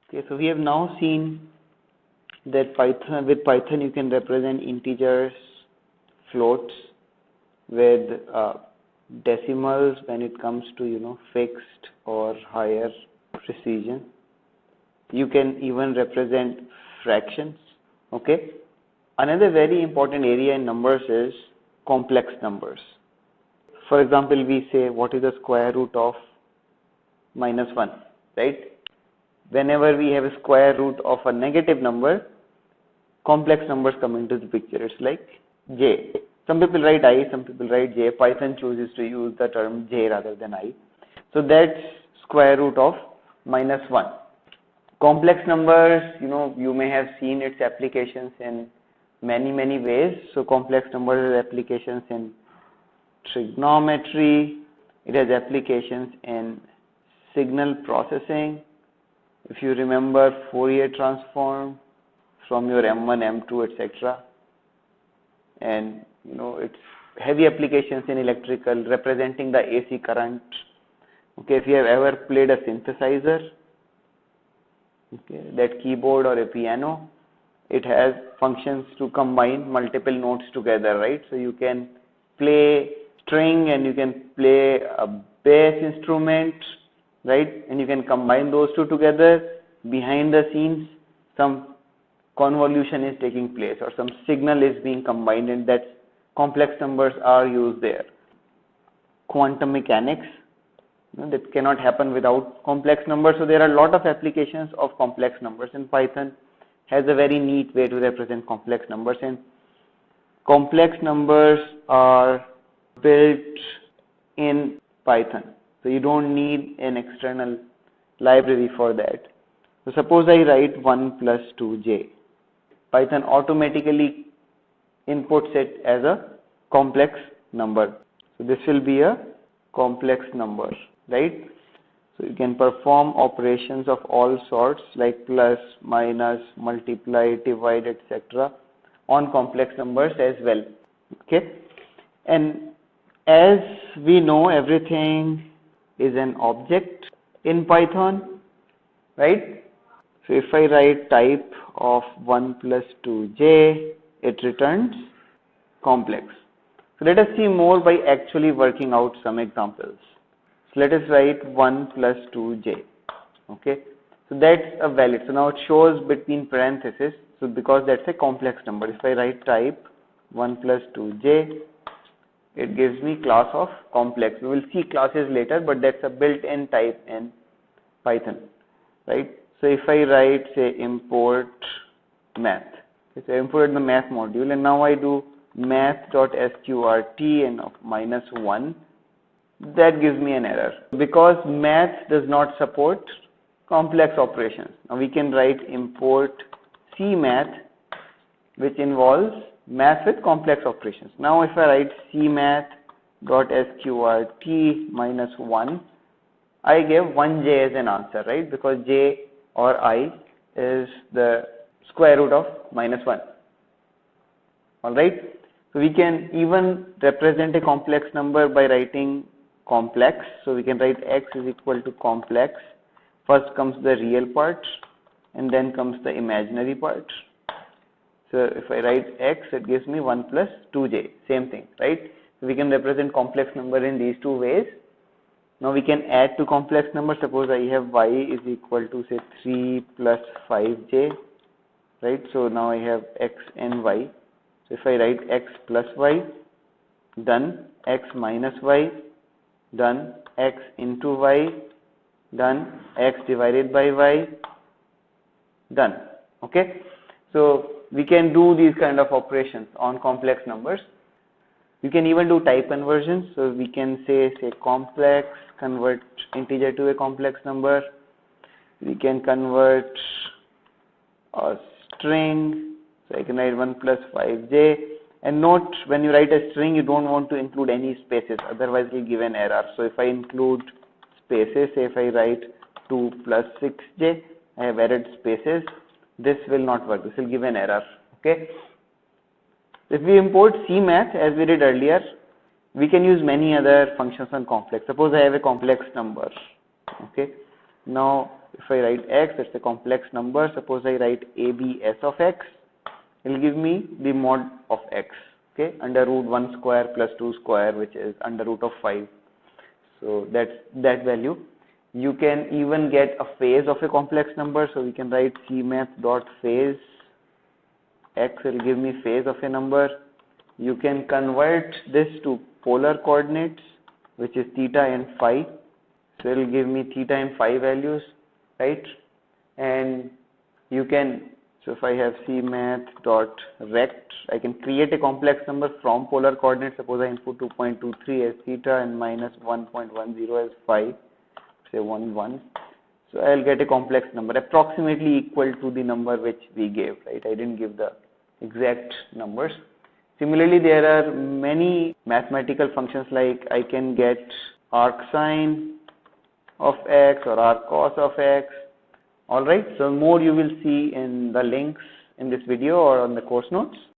Okay, so we have now seen that with Python you can represent integers, floats, with decimals when it comes to fixed or higher precision. You can even represent fractions. Okay. Another very important area in numbers is complex numbers. For example, we say what is the square root of -1, right? Whenever we have a square root of a negative number, complex numbers come into the picture. It's like j. Some people write I, some people write j. Python chooses to use the term j rather than I. So that's square root of -1. Complex numbers, you may have seen its applications in many ways. So complex numbers has applications in trigonometry, it has applications in signal processing. If you remember Fourier transform from your M1, M2, etc. And it's heavy applications in electrical, representing the AC current. Okay, if you have ever played a synthesizer, okay, that keyboard or a piano, it has functions to combine multiple notes together, right? So you can play string and you can play a bass instrument, right? And you can combine those two together. Behind the scenes, some convolution is taking place or some signal is being combined, and that complex numbers are used there. Quantum mechanics, that cannot happen without complex numbers. So there are a lot of applications of complex numbers, and Python has a very neat way to represent complex numbers, and complex numbers are built in Python. So you don't need an external library for that. So suppose I write 1 plus 2j. Python automatically inputs it as a complex number. So this will be a complex number, right? So you can perform operations of all sorts like plus, minus, multiply, divide, etc. on complex numbers as well. Okay, and as we know, everything is an object in Python, right? So if I write type of 1 plus 2j, it returns complex. So let us see more by actually working out some examples. So let us write 1 plus 2j. Okay, so that's a valid. So now it shows between parentheses. So because that's a complex number, if I write type 1 plus 2j, it gives me class of complex. We will see classes later, but that's a built-in type in Python, right? So if I write, say, import math, okay, so I imported the math module, and now I do math.sqrt and of -1, that gives me an error because math does not support complex operations. Now we can write import cmath, which involves math with complex operations. Now if I write cmath.sqrt -1, I give 1j as an answer, right? Because j or I is the square root of -1. Alright, so we can even represent a complex number by writing complex. So we can write x is equal to complex. First comes the real part and then comes the imaginary part. So if I write x, it gives me 1 plus 2j, same thing, right? So we can represent complex number in these two ways. Now we can add to complex number. Suppose I have y is equal to, say, 3 plus 5j, right? So now I have x and y. So if I write x plus y, done, x minus y, done, x into y, done, x divided by y, done. Okay, so we can do these kind of operations on complex numbers. You can even do type conversions. So we can say complex, convert integer to a complex number. We can convert a string. So I can write 1 plus 5j. And note, when you write a string, you don't want to include any spaces, otherwise it will give an error. So if I include spaces, say if I write 2 plus 6j, I have added spaces, this will not work. This will give an error. Okay. If we import cmath as we did earlier, we can use many other functions on complex. Suppose I have a complex number. Okay. Now If I write x, it's a complex number. Suppose I write abs of x, it will give me the mod of x, okay, under root 1 square plus 2 square, which is under root of 5. So that's that value. You can even get a phase of a complex number. So we can write cmath.phase x will give me phase of a number. You can convert this to polar coordinates, which is theta and phi. So it will give me theta and phi values, right? And you can, so if I have cmath.rect, I can create a complex number from polar coordinates. Suppose I input 2.23 as theta and minus 1.10 as phi, say 1, 1. So I'll get a complex number approximately equal to the number which we gave, right? I didn't give the exact numbers. Similarly, there are many mathematical functions like I can get arcsine of x or arccos of x. Alright, so more you will see in the links in this video or on the course notes.